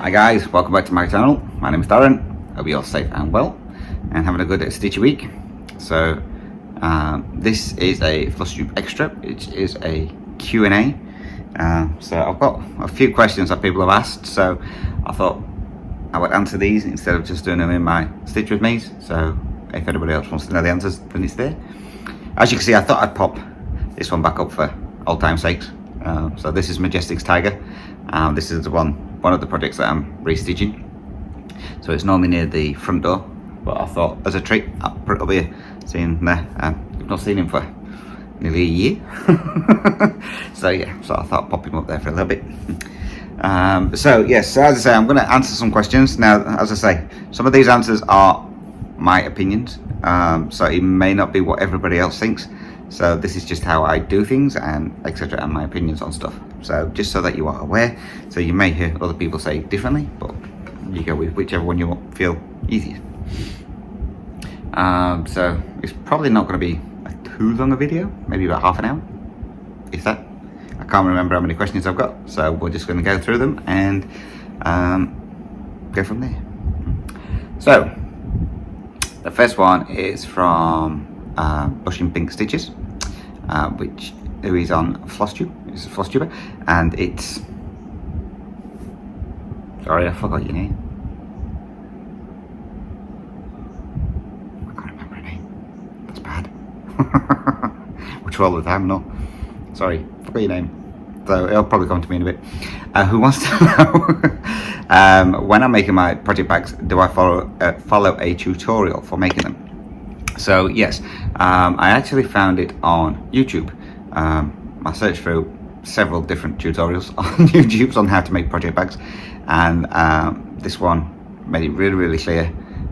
Hi guys, welcome back to my channel. My name is Darren. Hope you're all safe and well and having a good Stitchy week. So this is a Flosstube extra, which is a Q&A. So I've got a few questions that people have asked, so I thought I would answer these instead of just doing them in my Stitch with me. So if anybody else wants to know the answers, then it's there. As you can see, I thought I'd pop this one back up for old time's sakes. So this is Majestic's Tiger. This is the one of the projects that I'm restitching. So it's normally near the front door, but I thought as a treat I'll put it up here. Seeing there, I've not seen him for nearly a year. So yeah, so I thought I'd pop him up there for a little bit. So yes, so as I say, I'm going to answer some questions. Now, as I say, some of these answers are my opinions, so it may not be what everybody else thinks. So this is just how I do things and etc. and my opinions on stuff. So just so that you are aware, so you may hear other people say differently, but you go with whichever one you feel easier. So it's probably not going to be too long a video, maybe about half an hour, if that. I can't remember how many questions I've got, so we're just going to go through them and go from there. So the first one is from Bushing Pink Stitches, who is on Flosstube. It's a Flosstuber, and it's, sorry, I forgot your name. I can't remember her name. That's bad. Which all the time, no. Sorry, forgot your name. So it'll probably come to me in a bit. Who wants to know when I'm making my project bags, do I follow a tutorial for making them? So yes, I actually found it on YouTube. I searched through several different tutorials on YouTube on how to make project bags, and this one made it really clear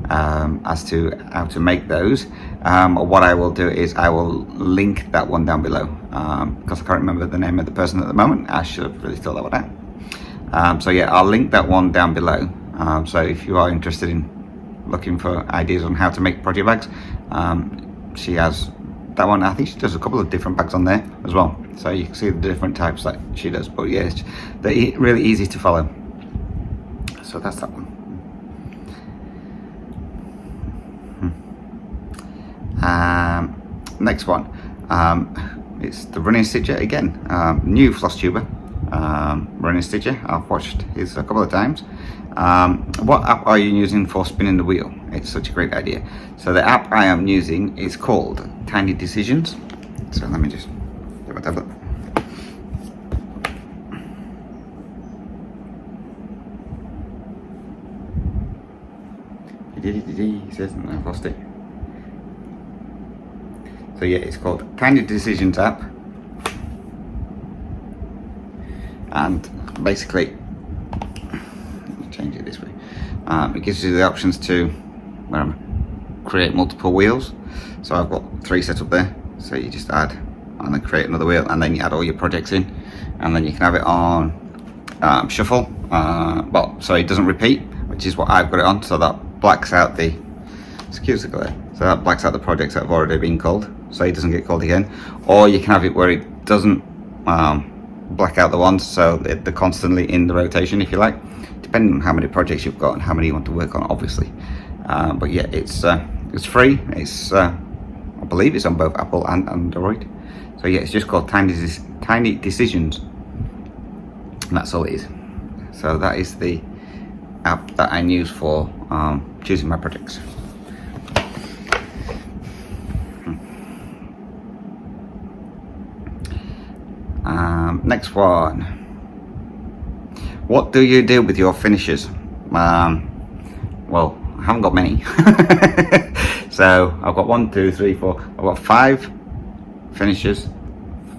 as to how to make those. What I will do is I will link that one down below, because I can't remember the name of the person at the moment. I should have really thought that one out. So yeah, I'll link that one down below. So if you are interested in looking for ideas on how to make project bags, she has that one. I think she does a couple of different bags on there as well, so you can see the different types that she does. But yeah, they're really easy to follow. So that's that one. Next one, it's the Running Stitcher again, new Flosstuber, Running Stitcher. I've watched his a couple of times. What app are you using for spinning the wheel? It's such a great idea. So the app I am using is called Tiny Decisions. So let me just get my tablet. He says, and I've lost it. So yeah, it's called Tiny Decisions app, and basically, let me change it this way. It gives you the options to create multiple wheels. So I've got 3 set up there. So you just add and then create another wheel, and then you add all your projects in, and then you can have it on shuffle. Well, so it doesn't repeat, which is what I've got it on. So that blacks out the, excuse the glare. So that blacks out the projects that have already been called, so it doesn't get called again. Or you can have it where it doesn't black out the ones, so they're constantly in the rotation, if you like, depending on how many projects you've got and how many you want to work on, obviously. But yeah, it's free. It's I believe it's on both Apple and Android. So yeah, it's just called Tiny Decisions, and that's all it is. So that is the app that I use for choosing my projects. Next one. What do you do with your finishes? Well, I haven't got many. So I've got 1, 2, 3, 4. I've got 5 finishes,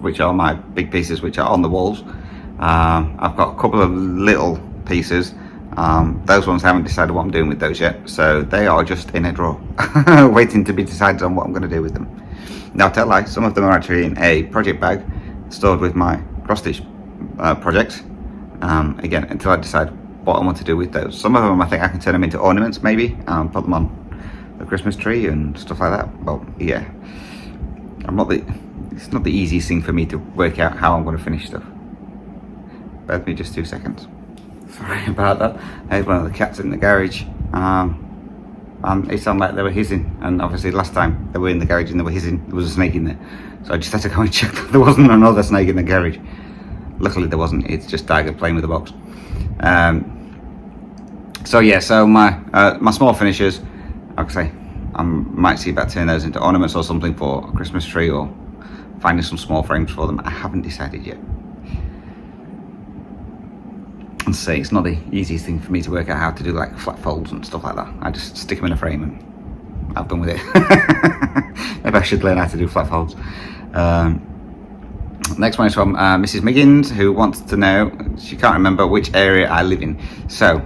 which are my big pieces, which are on the walls. I've got a couple of little pieces. Those ones I haven't decided what I'm doing with those yet, so they are just in a drawer, waiting to be decided on what I'm going to do with them. Now, tell lie, some of them are actually in a project bag, stored with my cross stitch projects. Again, until I decide what I want to do with those. Some of them I think I can turn them into ornaments, maybe, put them on the Christmas tree and stuff like that. But yeah, it's not the easiest thing for me to work out how I'm going to finish stuff. Bear with me just 2 seconds. Sorry about that. There's one of the cats in the garage. And it sounded like they were hissing, and obviously last time they were in the garage and they were hissing, there was a snake in there. So I just had to go and check that there wasn't another snake in the garage. Luckily there wasn't, it's just Tiger playing with the box. So yeah, so my small finishers, like I say, I might see about turning those into ornaments or something for a Christmas tree, or finding some small frames for them. I haven't decided yet. And say it's not the easiest thing for me to work out how to do like flat folds and stuff like that. I just stick them in a frame and I've done with it. Maybe I should learn how to do flat folds. Next one is from Mrs. Miggins, who wants to know, she can't remember which area I live in. So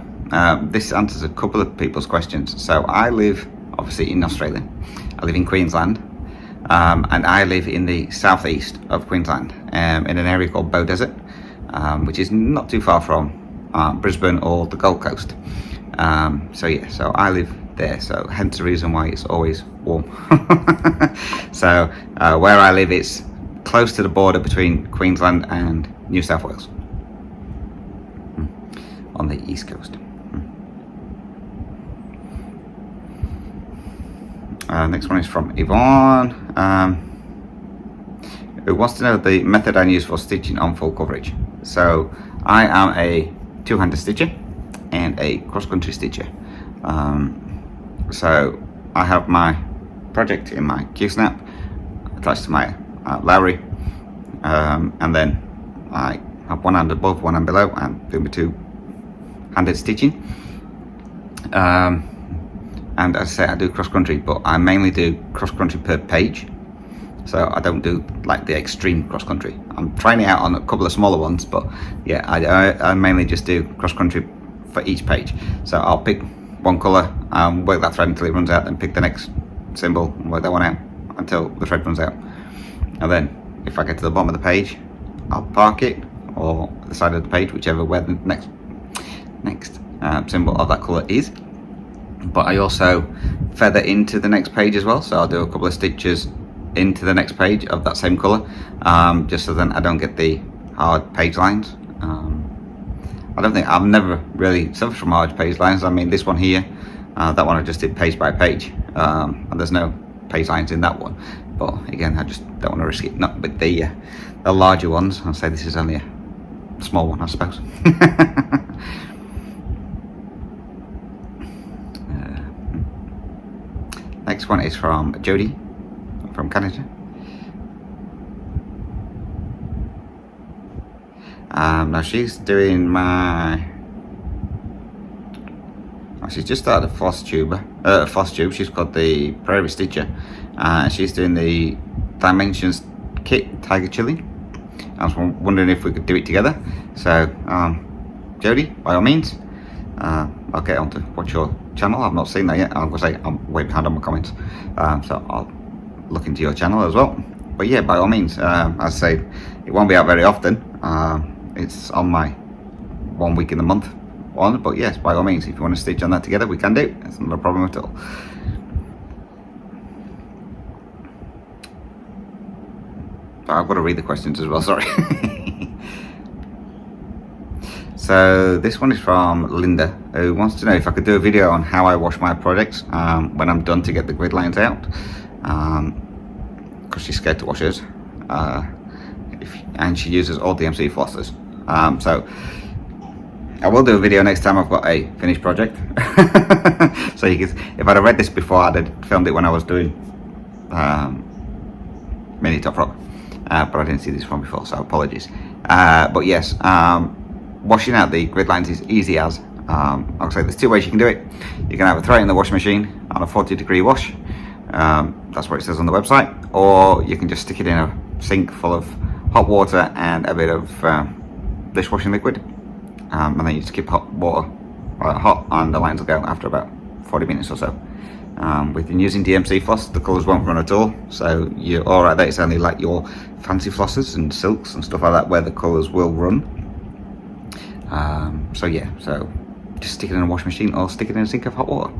this answers a couple of people's questions. So I live obviously in Australia. I live in Queensland, and I live in the southeast of Queensland, in an area called Bow Desert, which is not too far from Brisbane or the Gold Coast. So yeah, so I live there, so hence the reason why it's always warm. So where I live, it's close to the border between Queensland and New South Wales, on the east coast. Next one is from Yvonne, who wants to know the method I use for stitching on full coverage. So I am a two-handed stitcher and a cross-country stitcher. So I have my project in my Q-snap attached to my Lowry, and then I have one hand above, one hand below, and do my two-handed stitching. And as I say, I do cross-country, but I mainly do cross-country per page. So I don't do like the extreme cross-country. I'm trying it out on a couple of smaller ones, but yeah, I mainly just do cross-country for each page. So I'll pick one colour, work that thread until it runs out, then pick the next symbol and work that one out until the thread runs out. And then if I get to the bottom of the page, I'll park it, or the side of the page, whichever where the next symbol of that colour is. But I also feather into the next page as well, so I'll do a couple of stitches into the next page of that same colour, just so then I don't get the hard page lines. I've never really suffered from hard page lines. I mean, this one here, that one I just did page by page, and there's no page lines in that one. But again, I just don't want to risk it. Not with the larger ones. I'll say this is only a small one, I suppose. Next one is from Jody from Canada. Now she's doing she's just started a Flosstube. She's called the Prairie Stitcher. She's doing the Dimensions kit Tiger Chili. I was wondering if we could do it together. So Jody, by all means, I'll get on to watch your channel. I've not seen that yet. I'm gonna say I'm way behind on my comments, so I'll look into your channel as well. But yeah, by all means, as I say, it won't be out very often. It's on my 1 week in the month one, but yes, by all means, if you want to stitch on that together, we can do. It's not a problem at all. I've got to read the questions as well, sorry. So this one is from Linda, who wants to know if I could do a video on how I wash my projects when I'm done to get the grid lines out, because she's scared to wash hers, and she uses all DMC flossers. So I will do a video next time I've got a finished project. So you can, if I'd have read this before, I'd have filmed it when I was doing mini top rock, but I didn't see this one before, so apologies. But yes, washing out the grid lines is easy as, I'll say there's two ways you can do it. You can either throw it in the washing machine on a 40-degree wash, that's what it says on the website, or you can just stick it in a sink full of hot water and a bit of dishwashing liquid, and then you just keep hot water hot, and the lines will go after about 40 minutes or so. With using DMC floss, the colours won't run at all, so you're alright there. It's only like your fancy flossers and silks and stuff like that where the colours will run. So yeah, so just stick it in a washing machine or stick it in a sink of hot water.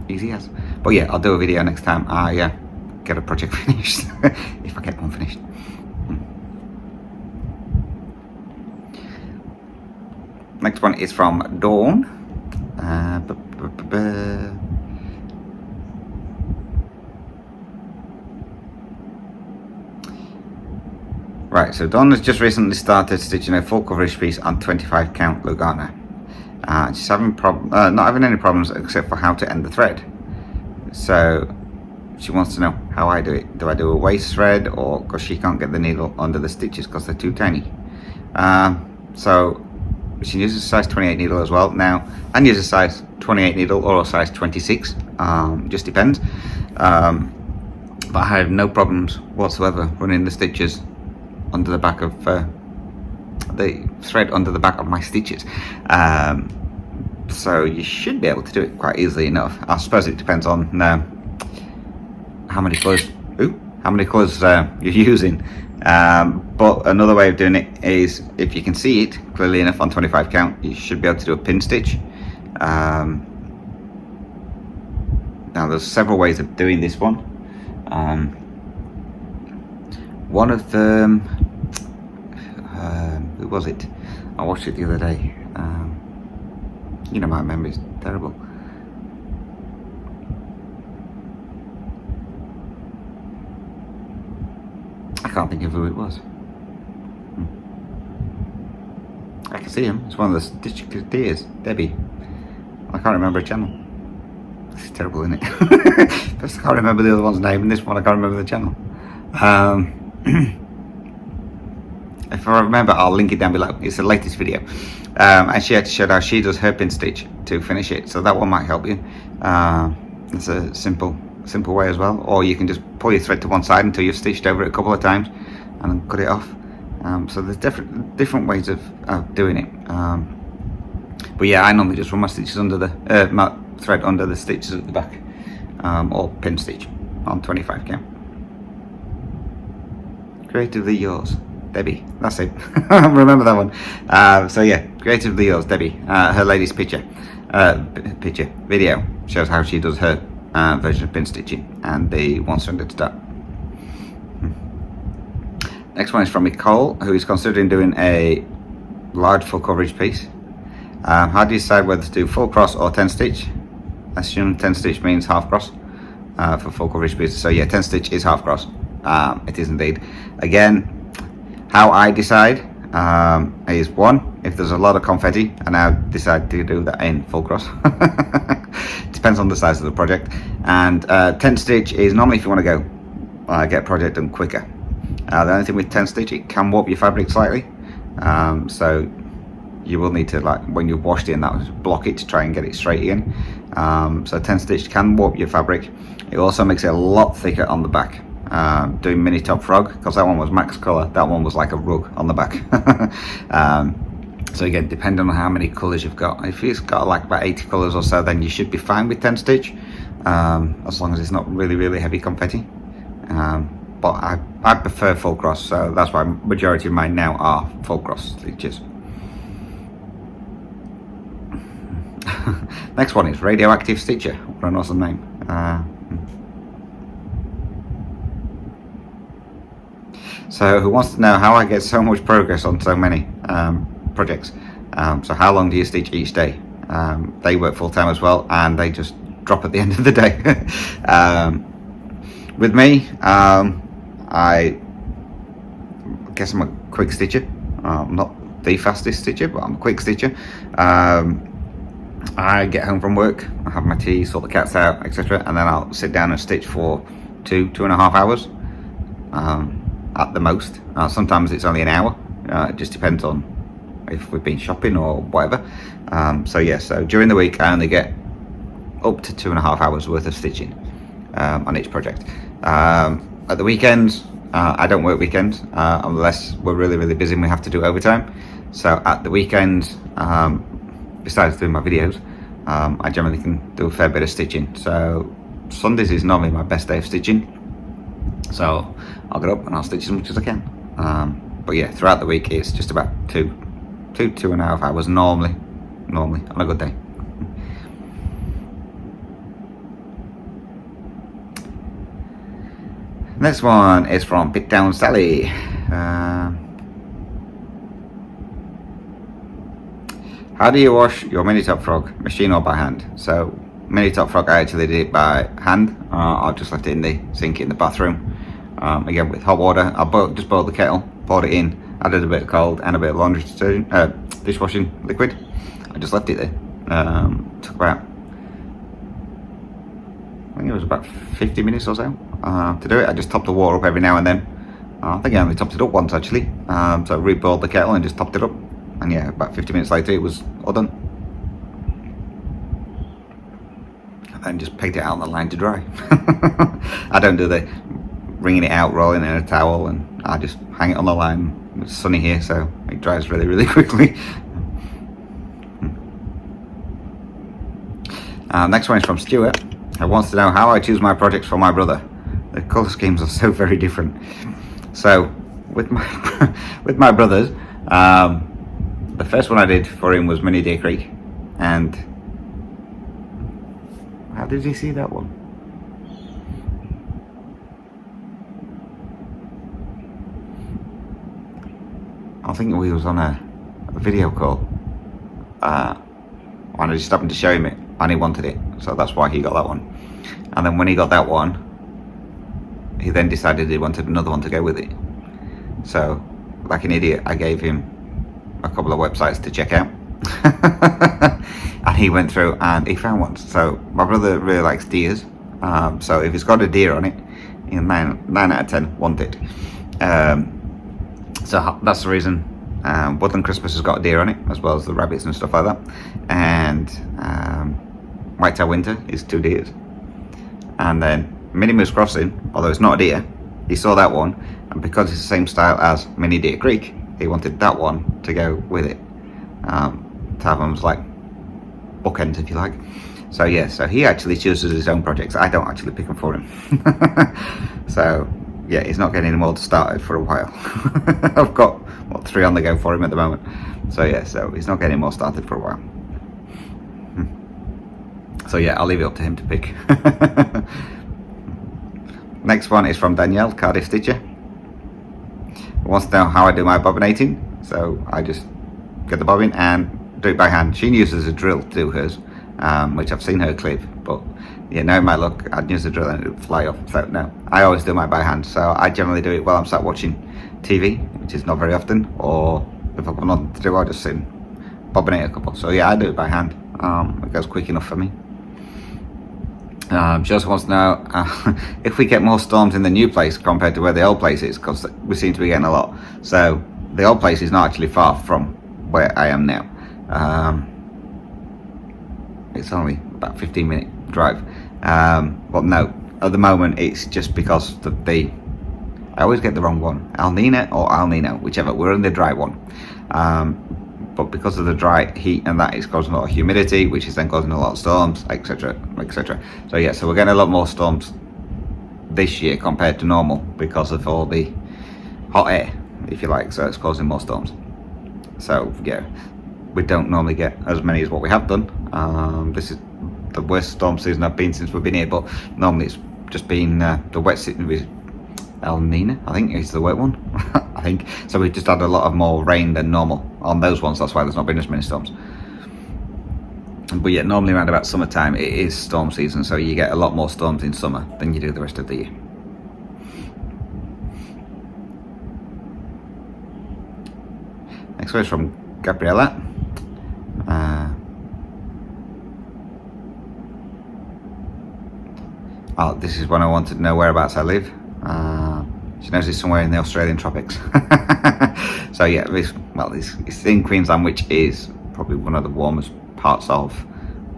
Easy as. But yeah, I'll do a video next time I get a project finished, if I get one finished. Next one is from Dawn. Right, so Dawn has just recently started stitching a full coverage piece on 25 count Lugana. She's having not having any problems except for how to end the thread. So she wants to know how I do it. Do I do a waist thread, or because she can't get the needle under the stitches because they're too tiny? So she uses a size 28 needle as well. Now, I use a size 28 needle or a size 26, just depends. But I have no problems whatsoever running the stitches under the back of the thread under the back of my stitches. So you should be able to do it quite easily enough. I suppose it depends on how many colours you're using. But another way of doing it is, if you can see it clearly enough on 25 count, you should be able to do a pin stitch. Now there's several ways of doing this one. One of them, who was it? I watched it the other day. You know, my memory's terrible. I can't think of who it was. I can see him. It's one of the Stitch Deers, Debbie. I can't remember her channel. This is terrible, isn't it? First I can't remember the other one's name, and this one I can't remember the channel. If I remember, I'll link it down below. It's the latest video. And she actually showed how she does her pin stitch to finish it. So that one might help you. It's a simple way as well. Or you can just pull your thread to one side until you've stitched over it a couple of times and then cut it off. So there's different ways of doing it. But yeah, I normally just run my stitches under the my thread under the stitches at the back, or pin stitch on 25 count. Creatively yours, Debbie. That's it. Remember that one. So yeah, creatively yours, Debbie. Her latest video shows how she does her version of pin stitching and the one stranded start. Next one is from Nicole, who is considering doing a large full coverage piece. How do you decide whether to do full cross or 10 stitch? I assume 10 stitch means half cross for full coverage pieces. So yeah, 10 stitch is half cross. It is indeed. Again, how I decide is, one, if there's a lot of confetti, and I decide to do that in full cross. Depends on the size of the project. And 10 stitch is normally if you want to go get a project done quicker. The only thing with 10 stitch, it can warp your fabric slightly. So you will need to, like when you've washed it and that, block it to try and get it straight again. So 10 stitch can warp your fabric. It also makes it a lot thicker on the back. Doing mini top frog, because that one was max color, that one was like a rug on the back. So again, depending on how many colors you've got, if it's got like about 80 colors or so, then you should be fine with 10 stitch, as long as it's not really heavy confetti. But I prefer full cross, so that's why majority of mine now are full cross stitches. Next one is Radioactive Stitcher. What an awesome name. So who wants to know how I get so much progress on so many projects? So how long do you stitch each day? They work full time as well, and they just drop at the end of the day. With me, I guess I'm a quick stitcher. I'm not the fastest stitcher, but I'm a quick stitcher. I get home from work, I have my tea, sort the cats out, etc., and then I'll sit down and stitch for 2.5 hours at the most. Sometimes it's only an hour. It just depends on if we've been shopping or whatever. So yeah, so during the week I only get up to 2.5 hours worth of stitching on each project. At the weekends, I don't work weekends unless we're really busy and we have to do overtime. So at the weekends, besides doing my videos, I generally can do a fair bit of stitching. So Sundays is normally my best day of stitching. So I'll get up and I'll stitch as much as I can. But yeah, throughout the week it's just about 2.5 hours normally on a good day. Next one is from Pit Down Sally. How do you wash your mini top frog, machine or by hand? So mini top frog, I actually did it by hand. I just left it in the sink in the bathroom. Again with hot water. I just boiled the kettle, poured it in, added a bit of cold and a bit of laundry detergent, dishwashing liquid. I just left it there. Took about, I think it was about 50 minutes or so to do it. I just topped the water up every now and then. I think I only topped it up once actually. So I reboiled the kettle and just topped it up. And yeah, about 50 minutes later it was all done. And then just pegged it out on the line to dry. I don't do the wringing it out, rolling it in a towel, and I just hang it on the line. It's sunny here, so it dries really, really quickly. Next one is from Stuart, who wants to know how I choose my projects for my brother. The colour schemes are so very different. So with my with my brothers, the first one I did for him was Mini Deer Creek, and how did you see that one? I think we was on a video call, and I just happened to show him it, and he wanted it, so that's why he got that one. And then when he got that one, he then decided he wanted another one to go with it. So, like an idiot, I gave him a couple of websites to check out, and he went through and he found one. So my brother really likes deers, so if it's got a deer on it, 9 out of 10 want it. So that's the reason. Woodland Christmas has got a deer on it, as well as the rabbits and stuff like that. And Whitetail Winter is 2 deers. And then Mini Moose Crossing, although it's not a deer, he saw that one, and because it's the same style as Mini Deer Creek, he wanted that one to go with it. To have them as like bookends, if you like. So yeah, so he actually chooses his own projects. I don't actually pick them for him. So yeah, he's not getting any more started for a while. I've got, what, 3 on the go for him at the moment. So yeah, so he's not getting more started for a while. So yeah, I'll leave it up to him to pick. Next one is from Danielle, Cardiff Stitcher, who wants to know how I do my bobbinating. So I just get the bobbin and do it by hand. She uses a drill to do hers, which I've seen her clip, but yeah, knowing my luck, I'd use the drill and it would fly off. So no, I always do mine by hand. So I generally do it while I'm sat watching TV, which is not very often, or if I've got nothing to do, I'll just sit and bobbinate a couple. So yeah, I do it by hand. It goes quick enough for me. She also wants to know if we get more storms in the new place compared to where the old place is, because we seem to be getting a lot. So the old place is not actually far from where I am now. It's only about 15-minute drive. But no, at the moment it's just because I always get the wrong one, El Nino or El Nino, whichever. We're in the dry one. But because of the dry heat and that, it's causing a lot of humidity, which is then causing a lot of storms, etc, etc. So yeah, so we're getting a lot more storms this year compared to normal because of all the hot air, if you like. So it's causing more storms. So yeah, we don't normally get as many as what we have done. This is the worst storm season I've been since we've been here, but normally it's just been the wet season with El Nino, I think is the wet one. I think so. We've just had a lot of more rain than normal on those ones. That's why there's not been as many storms. But yeah, normally around about summertime it is storm season, so you get a lot more storms in summer than you do the rest of the year. Next one is from Gabriella. This is when I wanted to know whereabouts I live. She knows it's somewhere in the Australian tropics. So yeah, it's in Queensland, which is probably one of the warmest parts of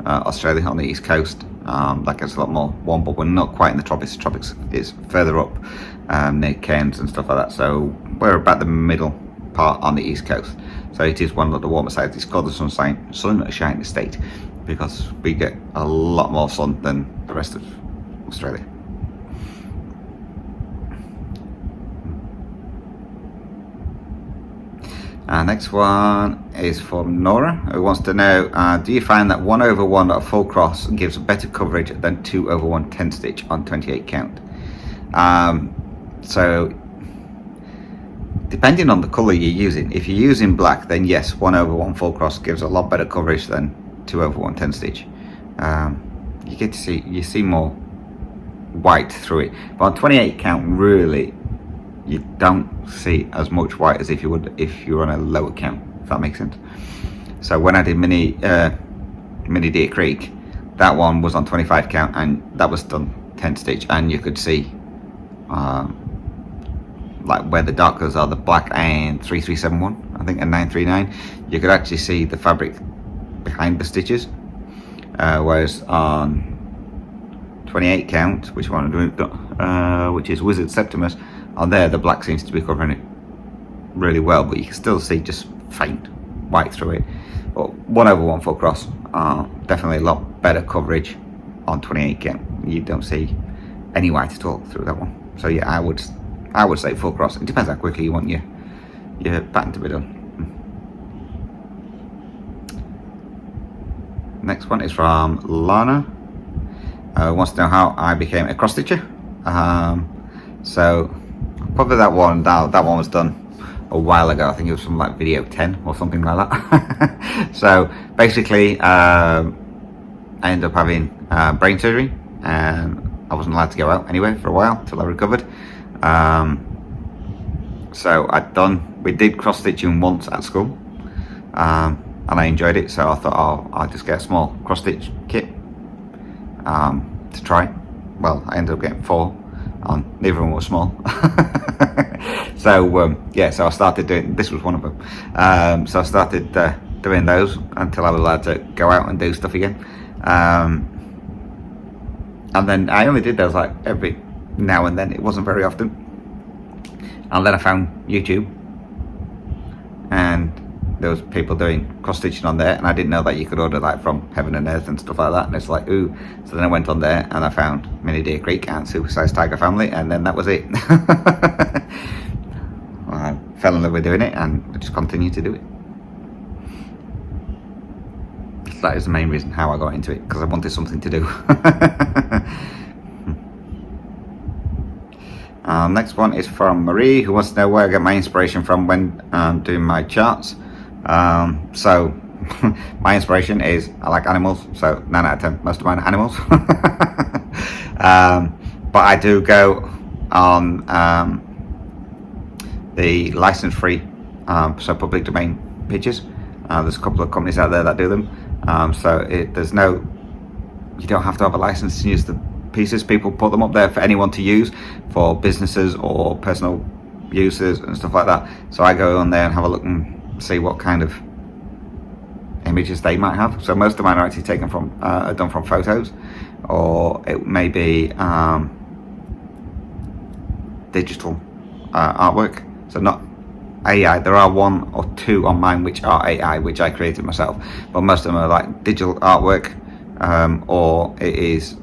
Australia, on the east coast. That gets a lot more warm, but we're not quite in the tropics. The tropics is further up, near Cairns and stuff like that. So we're about the middle part on the east coast. So it is one of the warmer sides. It's called the Sunshine State because we get a lot more sun than the rest of Australia. Next one is from Nora, who wants to know, do you find that 1/1 at full cross gives better coverage than 2/1 10 stitch on 28 count? So depending on the colour you're using. If you're using black, then yes, 1/1 full cross gives a lot better coverage than 2/1 10 stitch. You get to see, you see more white through it, but on 28 count really you don't see as much white as if you would if you're on a lower count, if that makes sense. So when I did mini Deer Creek, that one was on 25 count and that was done 10 stitch, and you could see like where the dark colors are, the black and 3371 I think and 939, you could actually see the fabric behind the stitches, whereas on 28 count, which one I'm doing, which is Wizard Septimus, on there the black seems to be covering it really well, but you can still see just faint white through it. But 1/1 full cross, definitely a lot better coverage on 28 count. You don't see any white at all through that one. So yeah, I would say full cross. It depends how quickly you want your pattern to be done. Next one is from Lana. Wants to know how I became a cross stitcher. So probably that one was done a while ago. I think it was from like video 10 or something like that. So basically I ended up having brain surgery, and I wasn't allowed to go out anyway for a while till I recovered. So we did cross stitching once at school, and I enjoyed it, so I thought I'll just get a small cross stitch kit to try. Well, I ended up getting 4, and neither of them were small. So yeah, so I started doing, this was one of them, so I started doing those until I was allowed to go out and do stuff again, and then I only did those like every now and then. It wasn't very often. And then I found YouTube, and there was people doing cross stitching on there, and I didn't know that you could order like from Heaven and Earth and stuff like that, and it's like, ooh. So then I went on there and I found Mini Deer Creek and Super Size Tiger Family, and then that was it. I fell in love with doing it, and I just continued to do it. So that is the main reason how I got into it, because I wanted something to do. Next one is from Marie, who wants to know where I get my inspiration from when doing my charts. So my inspiration is, I like animals, so 9 out of 10 most of mine are animals. But I do go on the license-free, so public domain pictures. There's a couple of companies out there that do them, so you don't have to have a license to use the pieces. People put them up there for anyone to use, for businesses or personal uses and stuff like that. So I go on there and have a look and see what kind of images they might have. So most of mine are actually taken from done from photos, or it may be digital artwork, so not AI. There are 1 or 2 on mine which are AI, which I created myself, but most of them are like digital artwork, or it is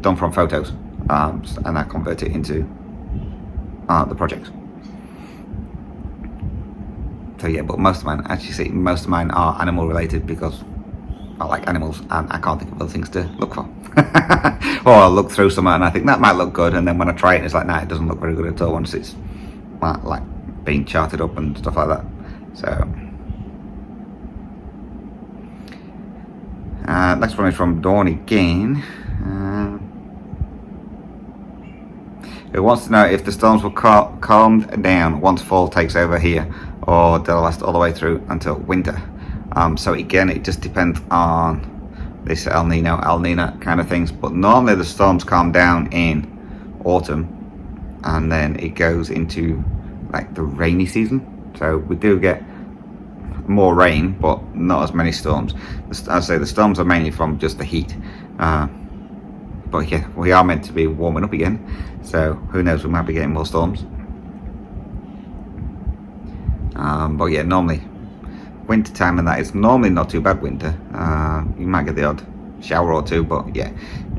done from photos, and I convert it into the projects. So yeah, but most of mine are animal related, because I like animals and I can't think of other things to look for. Or I'll look through something and I think that might look good, and then when I try it, it's like, nah, it doesn't look very good at all once it's like being charted up and stuff like that. So next one is from Dawn again, who wants to know if the storms will calmed down once fall takes over here, or they'll last all the way through until winter. So again, it just depends on this El Nino kind of things, but normally the storms calm down in autumn, and then it goes into like the rainy season. So we do get more rain, but not as many storms. I say the storms are mainly from just the heat, but yeah, we are meant to be warming up again, so who knows, we might be getting more storms. But yeah, normally winter time, and that is normally not too bad winter. You might get the odd shower or 2, but yeah,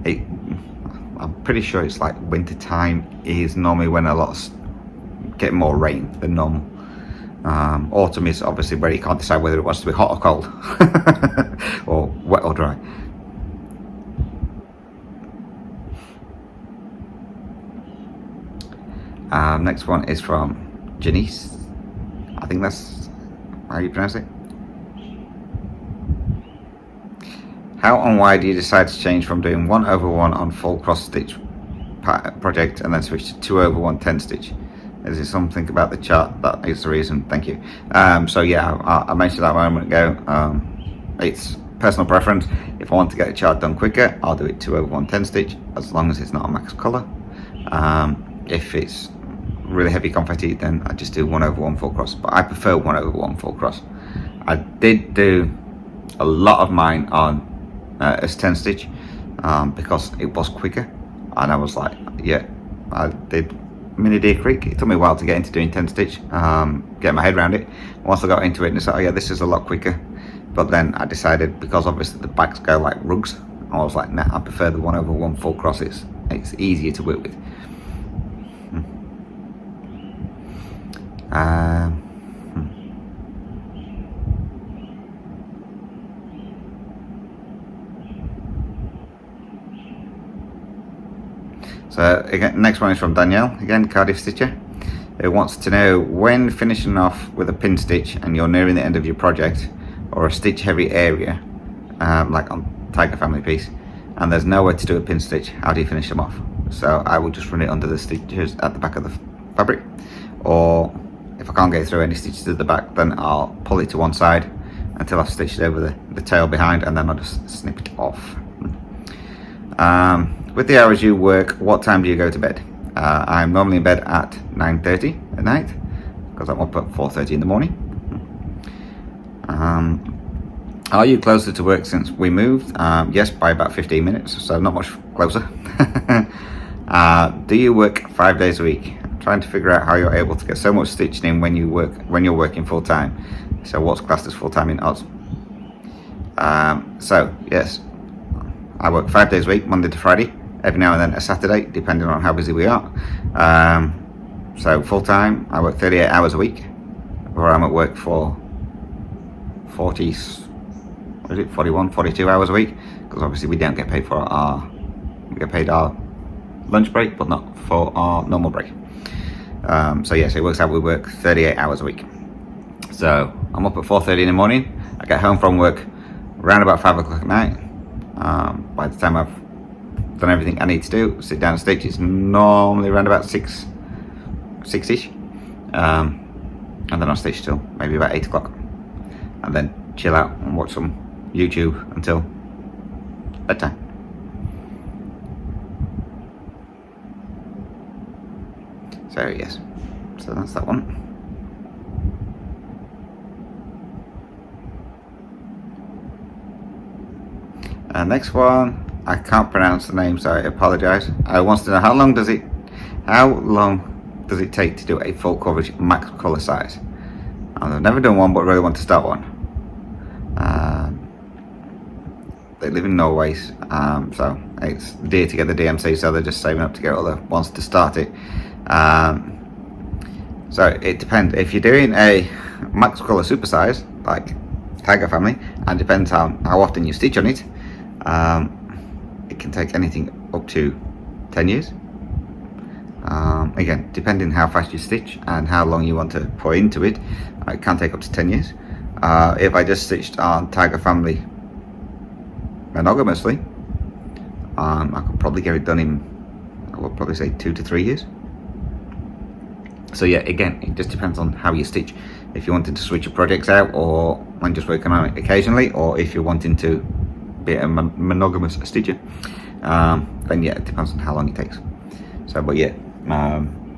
I'm pretty sure it's like winter time is normally when a lot get more rain than normal. Autumn is obviously where you can't decide whether it wants to be hot or cold, or wet or dry. Next one is from Janice, I think that's how you pronounce it. How and why do you decide to change from doing 1/1 on full cross stitch project and then switch to 2/1 10 stitch? Is it something about the chart that is the reason? Thank you. So yeah, I mentioned that a moment ago. It's personal preference. If I want to get a chart done quicker, I'll do it 2/1 10 stitch, as long as it's not a max colour. If it's really heavy confetti, then I just do 1/1 full cross, but I prefer 1/1 full cross. I did do a lot of mine on as 10 stitch because it was quicker, and I was like, yeah, I did Mini Deer Creek. It took me a while to get into doing 10 stitch, get my head around it. Once I got into it and I said, oh yeah, this is a lot quicker. But then I decided, because obviously the backs go like rugs, I was like, nah, I prefer the 1/1 full cross. It's easier to work with. So again, next one is from Danielle, again Cardiff Stitcher, who wants to know, when finishing off with a pin stitch and you're nearing the end of your project or a stitch heavy area, like on Tiger Family piece, and there's nowhere to do a pin stitch, how do you finish them off? So I will just run it under the stitches at the back of the fabric, or if I can't get through any stitches at the back, then I'll pull it to one side until I've stitched over the tail behind, and then I'll just snip it off. With the hours you work, what time do you go to bed? I'm normally in bed at 9:30 at night, because I'm up at 4:30 in the morning. Are you closer to work since we moved? Yes, by about 15 minutes, so not much closer. Do you work 5 days a week? I'm trying to figure out how you're able to get so much stitching in when you're working full time. So what's classed as full time in Oz? So yes, I work 5 days a week, Monday to Friday, every now and then a Saturday, depending on how busy we are. So full time, I work 38 hours a week, where I'm at work for 41, 42 hours a week, because obviously we don't get paid for we get paid our lunch break, but not for our normal break. So yes, it works out we work 38 hours a week. So I'm up at 4:30 in the morning, I get home from work around about 5 o'clock at night. By the time I've done everything I need to do, sit down and stitch, it's normally around about 6-ish, and then I'll stitch till maybe about 8 o'clock, and then chill out and watch some YouTube until bedtime. So yes, so that's that one. Next one, I can't pronounce the name, so I apologise. I wants to know, how long does it take to do a full coverage max colour size? I've never done one, but really want to start one. They live in Norway, so it's dear to get the DMC, so they're just saving up to get other ones to start it. So it depends. If you're doing a max colour super size, like Tiger Family, and depends how often you stitch on it, it can take anything up to 10 years. Again, depending how fast you stitch and how long you want to put into it, it can take up to 10 years. If I just stitched on Tiger Family monogamously, I could probably get it done in, I would probably say 2 to 3 years. So yeah, again, it just depends on how you stitch. If you're wanting to switch your projects out, or when just working on it occasionally, or if you're wanting to be a monogamous stitcher, then yeah, it depends on how long it takes. So, but yeah,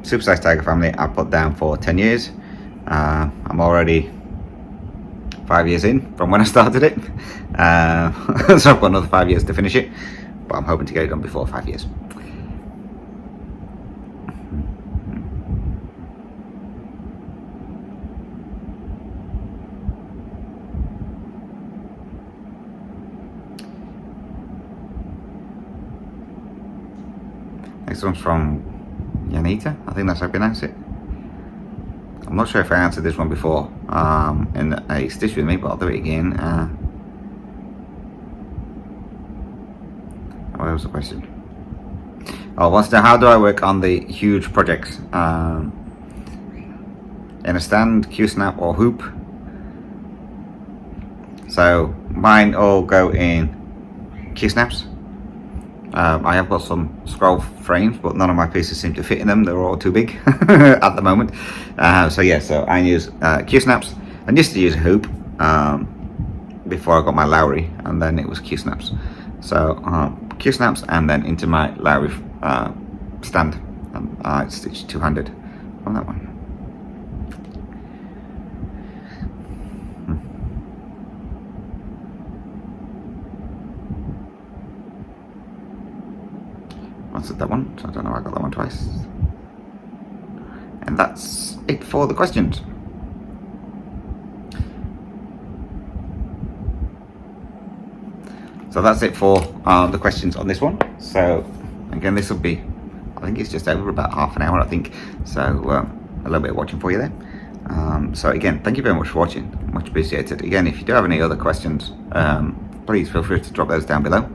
Supersize Tiger Family I put down for 10 years. I'm already 5 years in from when I started it, so I've got another 5 years to finish it, but I'm hoping to get it done before 5 years. Next one's from Yanita, I think that's how I pronounce it. I'm not sure if I answered this one before in a stitch with me, but I'll do it again. What was the question? Oh, wants to know, how do I work on the huge projects? in a stand, Q-snap or hoop. So mine all go in Q-snaps. I have got some scroll frames, but none of my pieces seem to fit in them. They're all too big at the moment. So yeah, so I use Q-snaps. I used to use a hoop before I got my Lowry, and then it was Q-snaps. So Q-snaps, and then into my Lowry stand. And I stitched two-handed on that one. Answered that one, so I don't know why I got that one twice. And that's it for the questions. So that's it for the questions on this one. So again, this will be, I think it's just over about half an hour, I think. So a little bit of watching for you there. So again, thank you very much for watching, much appreciated. Again, if you do have any other questions, please feel free to drop those down below.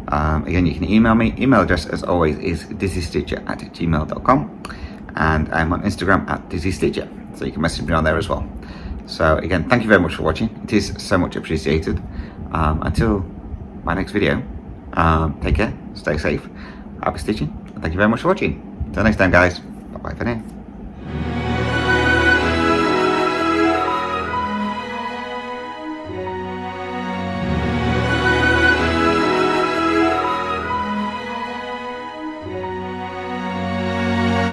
Again, you can email me. Email address, as always, is dizzystitcher@gmail.com, and I'm on Instagram @dizzystitcher, so you can message me on there as well. So again, thank you very much for watching. It is so much appreciated. Until my next video, take care, stay safe, happy stitching, and thank you very much for watching. Until next time, guys, bye bye for now.